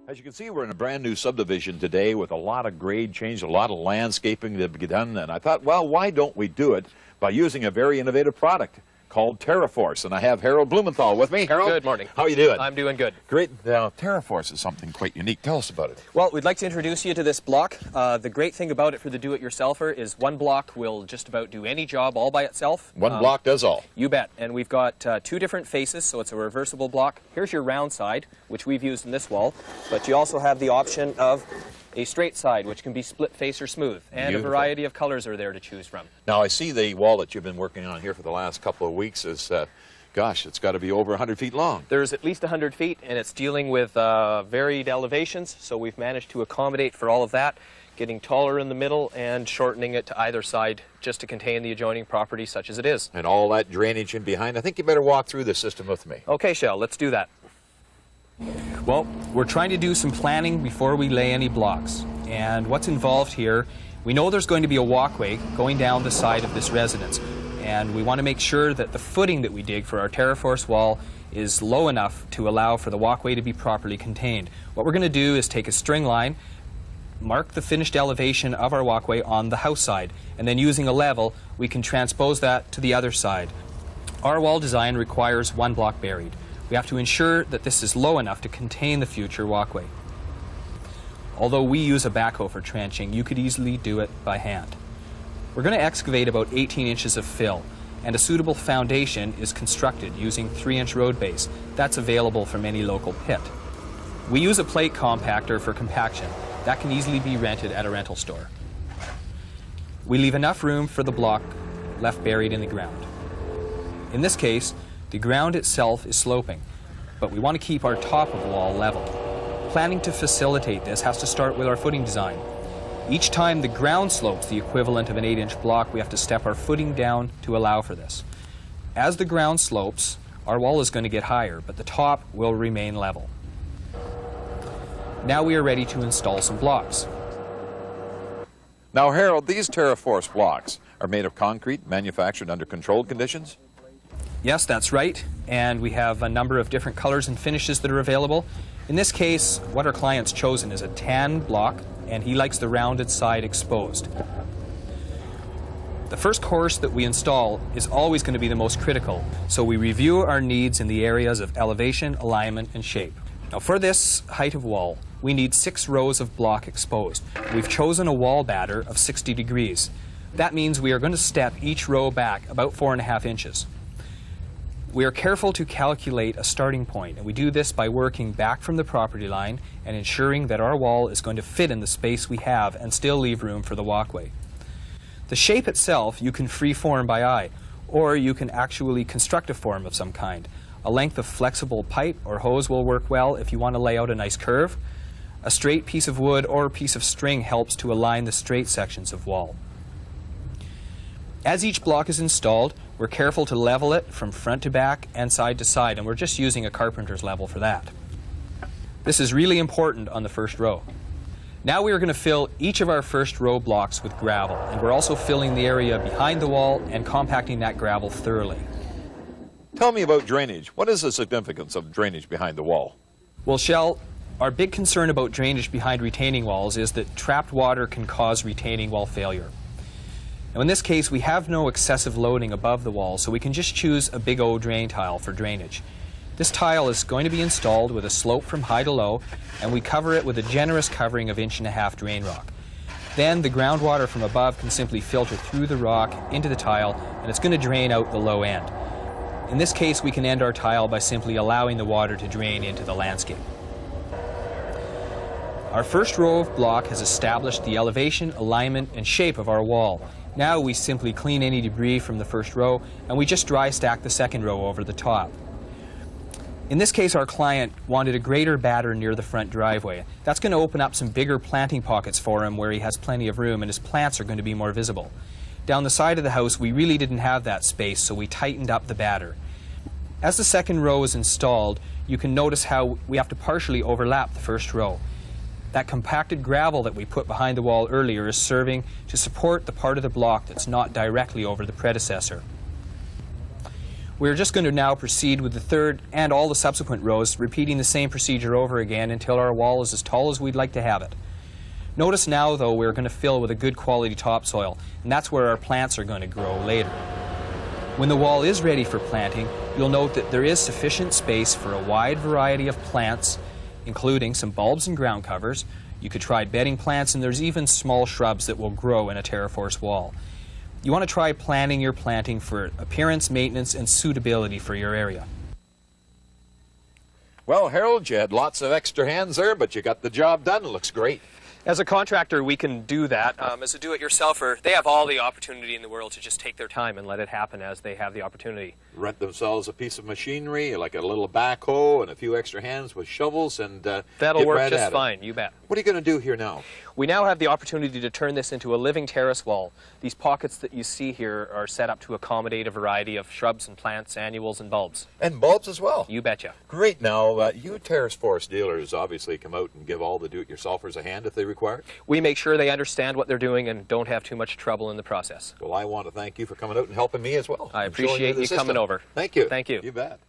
As you can see, we're in a brand new subdivision today with a lot of grade change, a lot of landscaping to be done. And I thought, well, why don't we do it by using a very innovative product called Terraforce? And I have Harold Blumenthal with me. Harold, good morning. How are you doing? I'm doing good. Great. Now, Terraforce is something quite unique. Tell us about it. Well, we'd like to introduce you to this block. The great thing about it for the do-it-yourselfer is one block will just about do any job all by itself. One block does all. You bet. And we've got two different faces, so it's a reversible block. Here's your round side, which we've used in this wall. But you also have the option of a straight side, which can be split face or smooth. And Beautiful. A variety of colors are there to choose from. Now, I see the wall that you've been working on here for the last couple of weeks is, gosh, it's got to be over 100 feet long. There's at least 100 feet, and it's dealing with varied elevations, so we've managed to accommodate for all of that, getting taller in the middle and shortening it to either side just to contain the adjoining property such as it is. And all that drainage in behind. I think you better walk through the system with me. Okay, Shell, let's do that. Well, we're trying to do some planning before we lay any blocks. And what's involved here, we know there's going to be a walkway going down the side of this residence. And we want to make sure that the footing that we dig for our Terraforce wall is low enough to allow for the walkway to be properly contained. What we're going to do is take a string line, mark the finished elevation of our walkway on the house side, and then using a level, we can transpose that to the other side. Our wall design requires one block buried. We have to ensure that this is low enough to contain the future walkway. Although we use a backhoe for trenching, you could easily do it by hand. We're going to excavate about 18 inches of fill, and a suitable foundation is constructed using 3-inch road base. That's available from any local pit. We use a plate compactor for compaction. That can easily be rented at a rental store. We leave enough room for the block left buried in the ground. In this case, the ground itself is sloping, but we want to keep our top of the wall level. Planning to facilitate this has to start with our footing design. Each time the ground slopes the equivalent of an 8-inch block, we have to step our footing down to allow for this. As the ground slopes, our wall is going to get higher, but the top will remain level. Now we are ready to install some blocks. Now, Harold, these Terraforce blocks are made of concrete, manufactured under controlled conditions? Yes, that's right, and we have a number of different colors and finishes that are available. In this case, what our client's chosen is a tan block, and he likes the rounded side exposed. The first course that we install is always going to be the most critical, so we review our needs in the areas of elevation, alignment, and shape. Now, for this height of wall, we need 6 rows of block exposed. We've chosen a wall batter of 60 degrees. That means we are going to step each row back about 4.5 inches. We are careful to calculate a starting point, and we do this by working back from the property line and ensuring that our wall is going to fit in the space we have and still leave room for the walkway. The shape itself you can free-form by eye, or you can actually construct a form of some kind. A length of flexible pipe or hose will work well if you want to lay out a nice curve. A straight piece of wood or a piece of string helps to align the straight sections of wall. As each block is installed, we're careful to level it from front to back and side to side, and we're just using a carpenter's level for that. This is really important on the first row. Now we are going to fill each of our first row blocks with gravel, and we're also filling the area behind the wall and compacting that gravel thoroughly. Tell me about drainage. What is the significance of drainage behind the wall? Well, Shell, our big concern about drainage behind retaining walls is that trapped water can cause retaining wall failure. Now, in this case, we have no excessive loading above the wall, so we can just choose a big O drain tile for drainage. This tile is going to be installed with a slope from high to low, and we cover it with a generous covering of 1.5 inch drain rock. Then the groundwater from above can simply filter through the rock into the tile, and it's going to drain out the low end. In this case, we can end our tile by simply allowing the water to drain into the landscape. Our first row of block has established the elevation, alignment, and shape of our wall. Now we simply clean any debris from the first row, and we just dry stack the second row over the top. In this case, our client wanted a greater batter near the front driveway. That's going to open up some bigger planting pockets for him where he has plenty of room and his plants are going to be more visible. Down the side of the house, we really didn't have that space, so we tightened up the batter. As the second row is installed, you can notice how we have to partially overlap the first row. That compacted gravel that we put behind the wall earlier is serving to support the part of the block that's not directly over the predecessor. We're just going to now proceed with the third and all the subsequent rows, repeating the same procedure over again until our wall is as tall as we'd like to have it. Notice now, though, we're going to fill with a good quality topsoil, and that's where our plants are going to grow later. When the wall is ready for planting, you'll note that there is sufficient space for a wide variety of plants, including some bulbs and ground covers. You could try bedding plants, and there's even small shrubs that will grow in a Terraforce wall. You want to try planning your planting for appearance, maintenance, and suitability for your area. Well, Harold, you had lots of extra hands there, but you got the job done. It looks great. As a contractor, we can do that. As a do-it-yourselfer, they have all the opportunity in the world to just take their time and let it happen as they have the opportunity. Rent themselves a piece of machinery, like a little backhoe and a few extra hands with shovels, and that'll work right just fine, you bet. What are you going to do here now? We now have the opportunity to turn this into a living terrace wall. These pockets that you see here are set up to accommodate a variety of shrubs and plants, annuals and bulbs. And bulbs as well. You betcha. Great. Now, you Terraforce dealers obviously come out and give all the do-it-yourselfers a hand if they require it. We make sure they understand what they're doing and don't have too much trouble in the process. Well, I want to thank you for coming out and helping me as well. I appreciate you coming over. Thank you. Thank you. You bet.